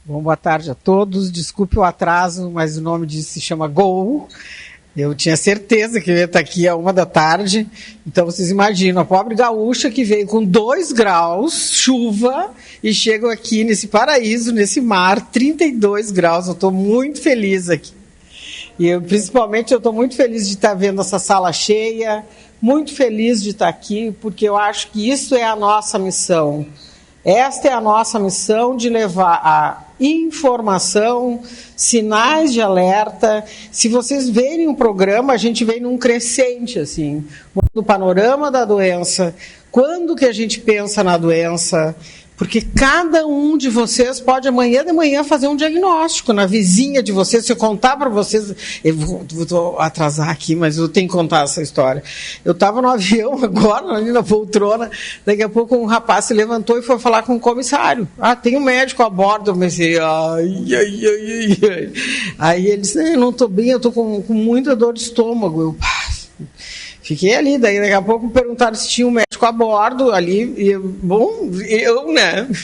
Bom, boa tarde a todos. Desculpe o atraso, mas o nome disso se chama Gol. Eu tinha certeza que eu ia estar aqui à 1h da tarde. Então vocês imaginam, a pobre gaúcha que veio com 2 graus, chuva, e chego aqui nesse paraíso, nesse mar, 32 graus. Eu estou muito feliz aqui. E principalmente eu estou muito feliz de estar vendo essa sala cheia, muito feliz de estar aqui, porque eu acho que isso é a nossa missão. Esta é a nossa missão, de levar a informação, sinais de alerta. Se vocês verem o programa, a gente vem num crescente, assim, no panorama da doença, quando que a gente pensa na doença, porque cada um de vocês pode amanhã de manhã fazer um diagnóstico na vizinha de vocês. Se eu contar para vocês, eu vou atrasar aqui, mas eu tenho que contar essa história. Eu estava no avião agora, ali na poltrona, daqui a pouco um rapaz se levantou e foi falar com o comissário. Tem um médico a bordo. Eu pensei, ai. Aí ele disse, eu não estou bem, eu estou com muita dor de estômago. Eu, fiquei ali, daí daqui a pouco perguntaram se tinha um médico a bordo ali, e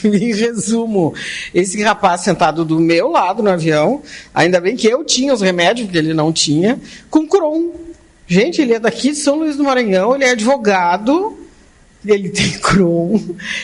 em resumo, esse rapaz sentado do meu lado no avião, ainda bem que eu tinha os remédios, porque ele não tinha, com Crohn. Gente, ele é daqui de São Luís do Maranhão, ele é advogado, ele tem Crohn,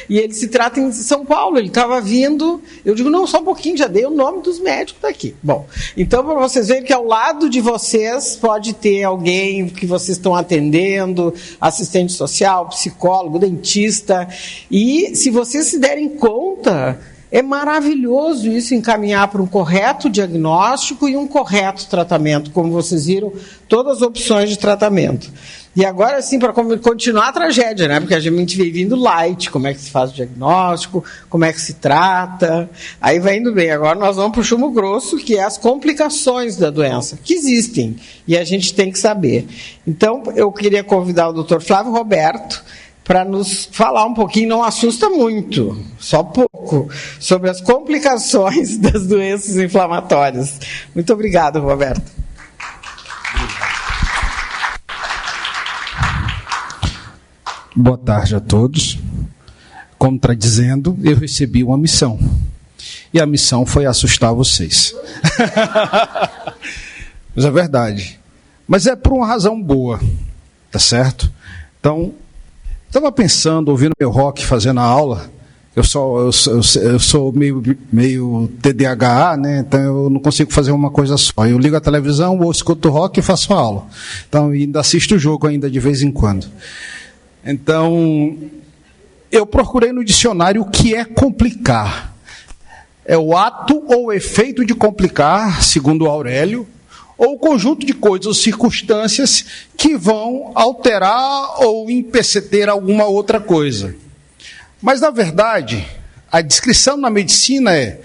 e ele se trata em São Paulo. Ele estava vindo, eu digo, não, só um pouquinho, já dei o nome dos médicos daqui. Bom, então para vocês verem que ao lado de vocês pode ter alguém que vocês estão atendendo, assistente social, psicólogo, dentista, e se vocês se derem conta, é maravilhoso isso, encaminhar para um correto diagnóstico e um correto tratamento, como vocês viram, todas as opções de tratamento. E agora, sim, para continuar a tragédia, né? Porque a gente vem vindo light, como é que se faz o diagnóstico, como é que se trata, aí vai indo bem. Agora nós vamos para o chumbo grosso, que é as complicações da doença, que existem, e a gente tem que saber. Então, eu queria convidar o Dr. Flávio Roberto para nos falar um pouquinho, não assusta muito, só pouco, sobre as complicações das doenças inflamatórias. Muito obrigado, Roberto. Boa tarde a todos. Como está dizendo, eu recebi uma missão. E a missão foi assustar vocês. Mas é verdade. Mas é por uma razão boa, tá certo? Então, estava pensando, ouvindo meu rock, fazendo a aula. Eu sou meio TDAH, né? Então eu não consigo fazer uma coisa só. Eu ligo a televisão, ou escuto rock e faço a aula. Então, ainda assisto o jogo ainda de vez em quando. Então, eu procurei no dicionário o que é complicar. É o ato ou efeito de complicar, segundo Aurélio, ou o conjunto de coisas ou circunstâncias que vão alterar ou empeceter alguma outra coisa. Mas, na verdade, a descrição na medicina é: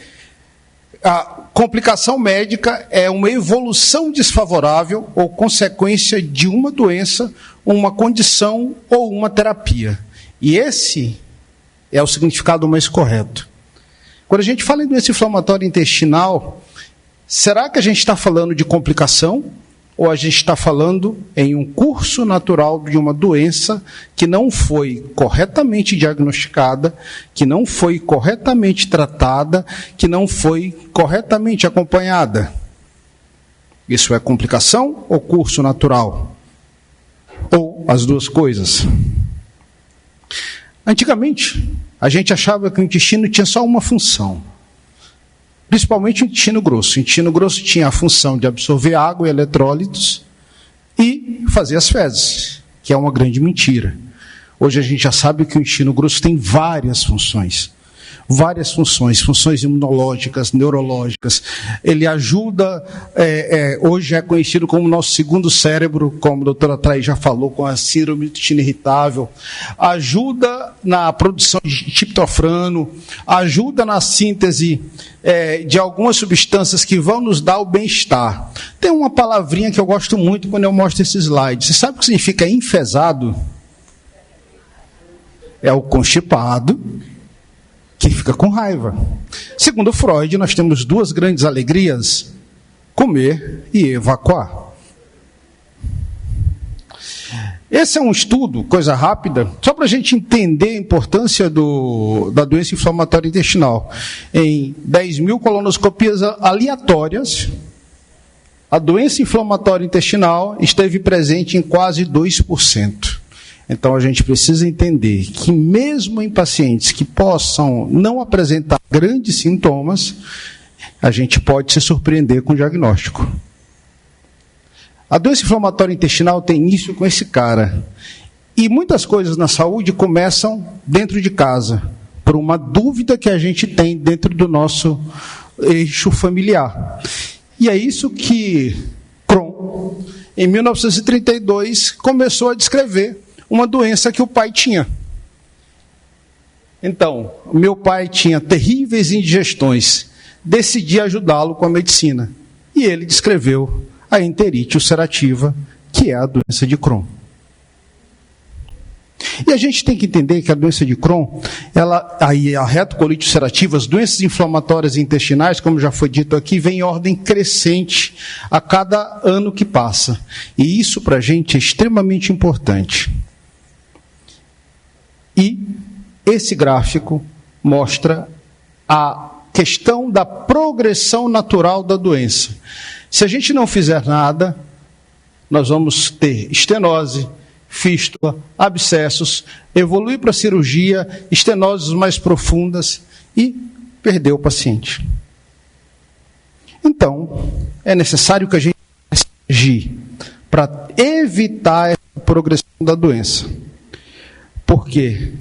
a complicação médica é uma evolução desfavorável ou consequência de uma doença, uma condição ou uma terapia. E esse é o significado mais correto. Quando a gente fala em doença inflamatória intestinal, será que a gente está falando de complicação? Ou a gente está falando em um curso natural de uma doença que não foi corretamente diagnosticada, que não foi corretamente tratada, que não foi corretamente acompanhada? Isso é complicação ou curso natural? Ou as duas coisas? Antigamente, a gente achava que o intestino tinha só uma função. Principalmente o intestino grosso. O intestino grosso tinha a função de absorver água e eletrólitos e fazer as fezes, que é uma grande mentira. Hoje a gente já sabe que o intestino grosso tem várias funções. Funções imunológicas, neurológicas. Ele ajuda, hoje é conhecido como nosso segundo cérebro, como a doutora Thaís já falou, com a síndrome do intestino irritável. Ajuda na produção de triptofano, ajuda na síntese de algumas substâncias que vão nos dar o bem-estar. Tem uma palavrinha que eu gosto muito quando eu mostro esse slide. Você sabe o que significa enfesado? É o constipado que fica com raiva. Segundo Freud, nós temos duas grandes alegrias: comer e evacuar. Esse é um estudo, coisa rápida, só para a gente entender a importância da doença inflamatória intestinal. Em 10 mil colonoscopias aleatórias, a doença inflamatória intestinal esteve presente em quase 2%. Então a gente precisa entender que mesmo em pacientes que possam não apresentar grandes sintomas, a gente pode se surpreender com o diagnóstico. A doença inflamatória intestinal tem início com esse cara. E muitas coisas na saúde começam dentro de casa, por uma dúvida que a gente tem dentro do nosso eixo familiar. E é isso que Crohn, em 1932, começou a descrever uma doença que o pai tinha. Então, meu pai tinha terríveis indigestões. Decidi ajudá-lo com a medicina. E ele descreveu a enterite ulcerativa, que é a doença de Crohn. E a gente tem que entender que a doença de Crohn, a retocolite ulcerativa, as doenças inflamatórias intestinais, como já foi dito aqui, vem em ordem crescente a cada ano que passa. E isso para a gente é extremamente importante. E esse gráfico mostra a questão da progressão natural da doença. Se a gente não fizer nada, nós vamos ter estenose, fístula, abscessos, evoluir para cirurgia, estenoses mais profundas e perder o paciente. Então, é necessário que a gente agir para evitar a progressão da doença. Porque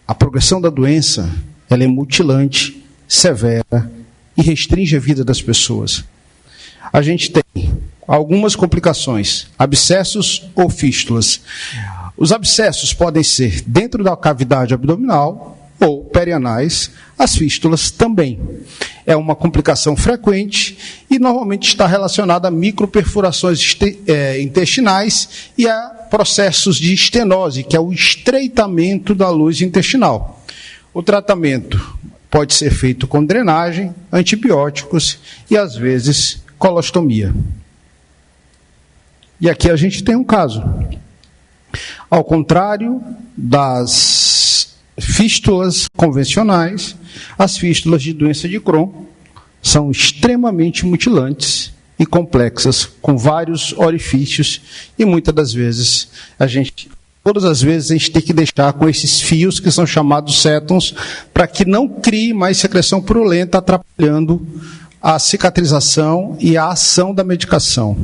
a progressão da doença, ela é mutilante, severa e restringe a vida das pessoas. A gente tem algumas complicações, abscessos ou fístulas. Os abscessos podem ser dentro da cavidade abdominal ou perianais, as fístulas também. É uma complicação frequente e normalmente está relacionada a microperfurações intestinais e a processos de estenose, que é o estreitamento da luz intestinal. O tratamento pode ser feito com drenagem, antibióticos e, às vezes, colostomia. E aqui a gente tem um caso. Ao contrário das fístulas convencionais, as fístulas de doença de Crohn são extremamente mutilantes e complexas, com vários orifícios, e muitas das vezes todas as vezes a gente tem que deixar com esses fios que são chamados sétons, para que não crie mais secreção purulenta, atrapalhando a cicatrização e a ação da medicação.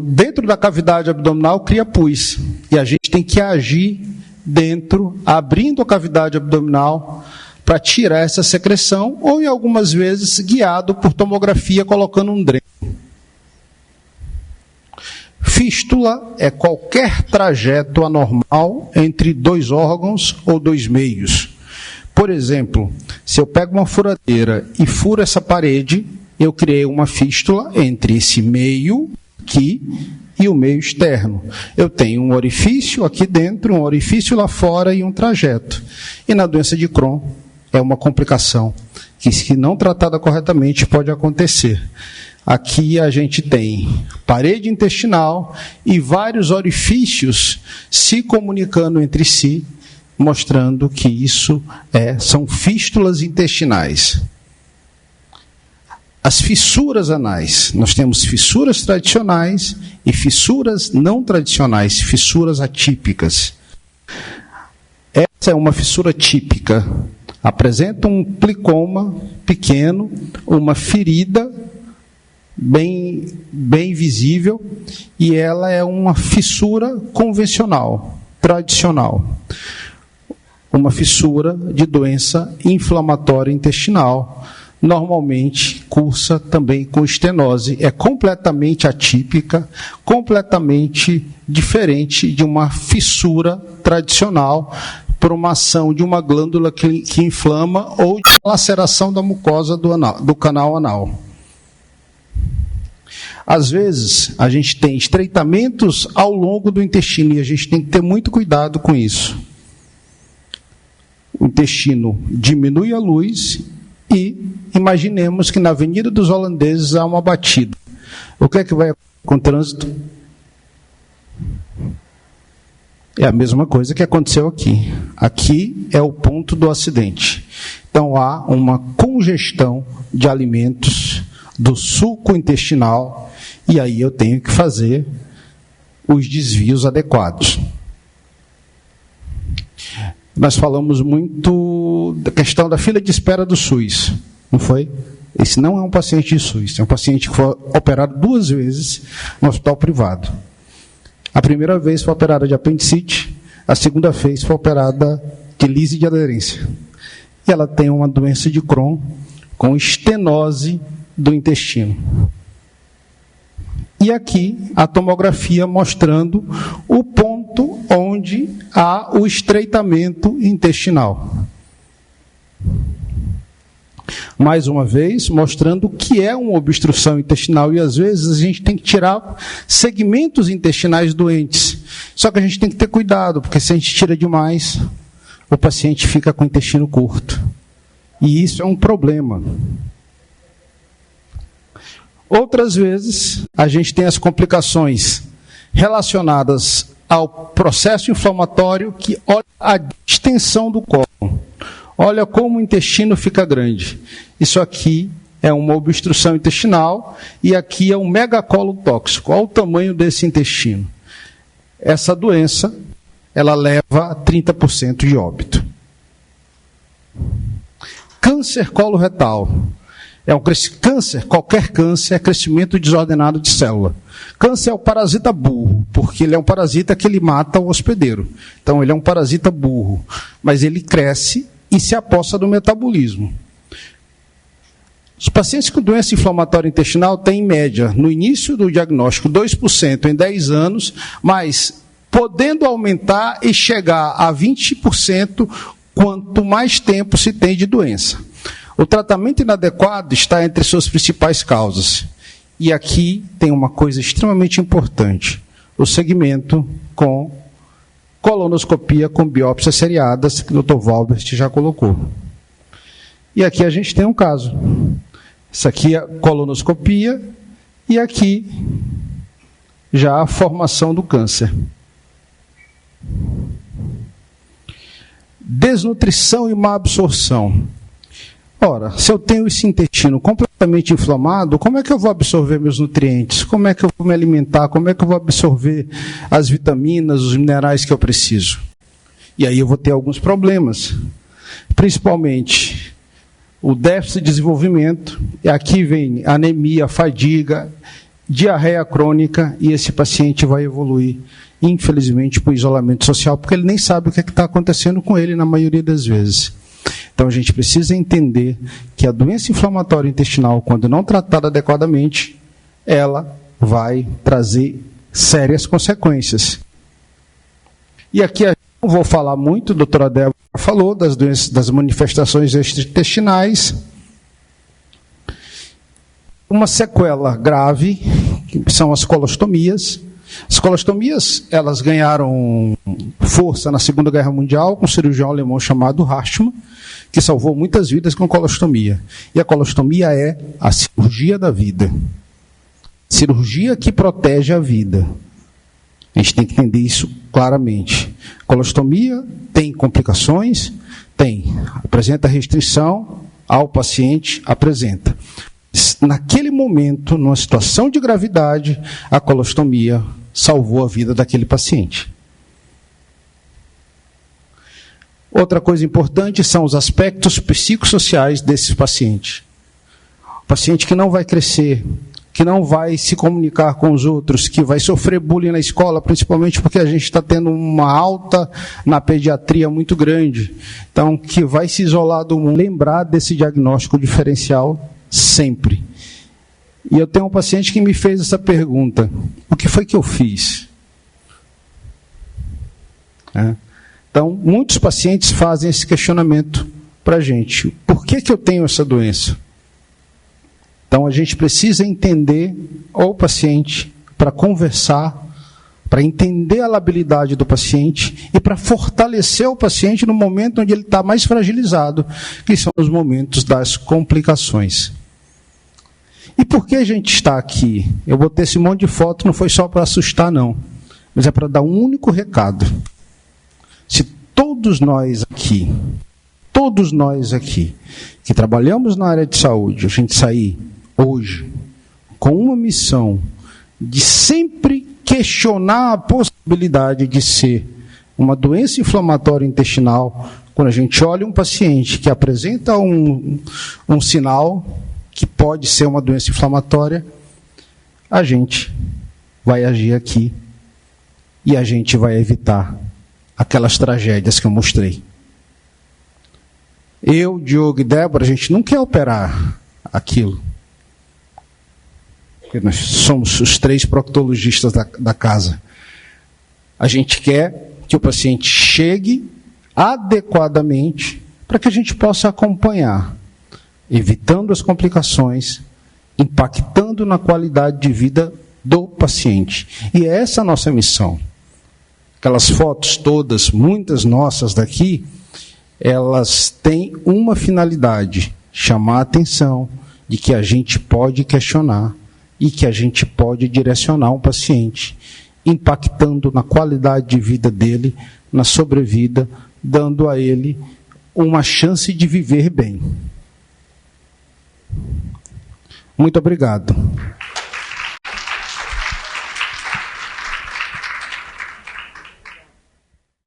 Dentro da cavidade abdominal cria pus, e a gente tem que agir dentro, abrindo a cavidade abdominal para tirar essa secreção, ou em algumas vezes guiado por tomografia colocando um dreno. Fístula é qualquer trajeto anormal entre dois órgãos ou dois meios. Por exemplo, se eu pego uma furadeira e furo essa parede, eu criei uma fístula entre esse meio aqui e o meio externo. Eu tenho um orifício aqui dentro, um orifício lá fora e um trajeto. E na doença de Crohn é uma complicação que, se não tratada corretamente, pode acontecer. Aqui a gente tem parede intestinal e vários orifícios se comunicando entre si, mostrando que isso são fístulas intestinais. As fissuras anais. Nós temos fissuras tradicionais e fissuras não tradicionais, fissuras atípicas. Essa é uma fissura típica. Apresenta um plicoma pequeno, uma ferida bem visível, e ela é uma fissura convencional, tradicional. Uma fissura de doença inflamatória intestinal, normalmente cursa também com estenose. É completamente atípica, completamente diferente de uma fissura tradicional por uma ação de uma glândula que inflama ou de laceração da mucosa do canal anal. Às vezes, a gente tem estreitamentos ao longo do intestino e a gente tem que ter muito cuidado com isso. O intestino diminui a luz e imaginemos que na Avenida dos Holandeses há uma batida. O que é que vai acontecer com o trânsito? É a mesma coisa que aconteceu aqui. Aqui é o ponto do acidente. Então há uma congestão de alimentos do suco intestinal e aí eu tenho que fazer os desvios adequados. Nós falamos muito da questão da fila de espera do SUS, não foi? Esse não é um paciente de SUS, é um paciente que foi operado 2 vezes no hospital privado. A primeira vez foi operada de apendicite, a segunda vez foi operada de lise de aderência. E ela tem uma doença de Crohn com estenose do intestino. E aqui a tomografia mostrando o ponto onde há o estreitamento intestinal. Mais uma vez, mostrando o que é uma obstrução intestinal. E às vezes a gente tem que tirar segmentos intestinais doentes. Só que a gente tem que ter cuidado, porque se a gente tira demais, o paciente fica com o intestino curto. E isso é um problema. Outras vezes, a gente tem as complicações relacionadas ao processo inflamatório que olha a extensão do cólon. Olha como o intestino fica grande. Isso aqui é uma obstrução intestinal e aqui é um megacólon tóxico. Olha o tamanho desse intestino. Essa doença, ela leva a 30% de óbito. Câncer coloretal. Câncer, qualquer câncer, é crescimento desordenado de célula. Câncer é o parasita burro, porque ele é um parasita que ele mata o hospedeiro. Então ele é um parasita burro, mas ele cresce e se aposta do metabolismo. Os pacientes com doença inflamatória intestinal têm, em média, no início do diagnóstico, 2% em 10 anos, mas podendo aumentar e chegar a 20% quanto mais tempo se tem de doença. O tratamento inadequado está entre suas principais causas. E aqui tem uma coisa extremamente importante: o segmento com colonoscopia com biópsias seriadas, que o Dr. Valbert já colocou. E aqui a gente tem um caso. Isso aqui é colonoscopia e aqui já a formação do câncer. Desnutrição e má absorção. Ora, se eu tenho esse intestino completamente inflamado, como é que eu vou absorver meus nutrientes? Como é que eu vou me alimentar? Como é que eu vou absorver as vitaminas, os minerais que eu preciso? E aí eu vou ter alguns problemas. Principalmente o déficit de desenvolvimento. E aqui vem anemia, fadiga, diarreia crônica, e esse paciente vai evoluir, infelizmente, para o isolamento social, porque ele nem sabe o que está acontecendo com ele na maioria das vezes. Então a gente precisa entender que a doença inflamatória intestinal, quando não tratada adequadamente, ela vai trazer sérias consequências. E aqui eu não vou falar muito, a doutora Débora falou das doenças, das manifestações extraintestinais. Uma sequela grave, que são as colostomias. As colostomias, elas ganharam força na Segunda Guerra Mundial com um cirurgião alemão chamado Hartmann, que salvou muitas vidas com colostomia. E a colostomia é a cirurgia da vida. Cirurgia que protege a vida. A gente tem que entender isso claramente. Colostomia tem complicações? Tem. Apresenta restrição ao paciente? Apresenta. Naquele momento, numa situação de gravidade, a colostomia salvou a vida daquele paciente. Outra coisa importante são os aspectos psicossociais desses pacientes. O paciente que não vai crescer, que não vai se comunicar com os outros, que vai sofrer bullying na escola, principalmente porque a gente está tendo uma alta na pediatria muito grande. Então, que vai se isolar do mundo. Lembrar desse diagnóstico diferencial sempre. E eu tenho um paciente que me fez essa pergunta: o que foi que eu fiz? Então, muitos pacientes fazem esse questionamento para a gente: por que eu tenho essa doença? Então, a gente precisa entender o paciente para conversar, para entender a labilidade do paciente e para fortalecer o paciente no momento onde ele está mais fragilizado, que são os momentos das complicações. E por que a gente está aqui? Eu botei esse monte de foto, não foi só para assustar, não. mas é para dar um único recado. Se todos nós aqui, que trabalhamos na área de saúde, a gente sair hoje com uma missão de sempre questionar a possibilidade de ser uma doença inflamatória intestinal, quando a gente olha um paciente que apresenta um sinal que pode ser uma doença inflamatória, a gente vai agir aqui e a gente vai evitar aquelas tragédias que eu mostrei. Eu, Diogo e Débora, a gente não quer operar aquilo. Porque nós somos os 3 proctologistas da casa. A gente quer que o paciente chegue adequadamente para que a gente possa acompanhar, evitando as complicações, impactando na qualidade de vida do paciente. E é essa a nossa missão. Aquelas fotos todas, muitas nossas daqui, elas têm uma finalidade: chamar a atenção de que a gente pode questionar e que a gente pode direcionar um paciente, impactando na qualidade de vida dele, na sobrevida, dando a ele uma chance de viver bem. Muito obrigado.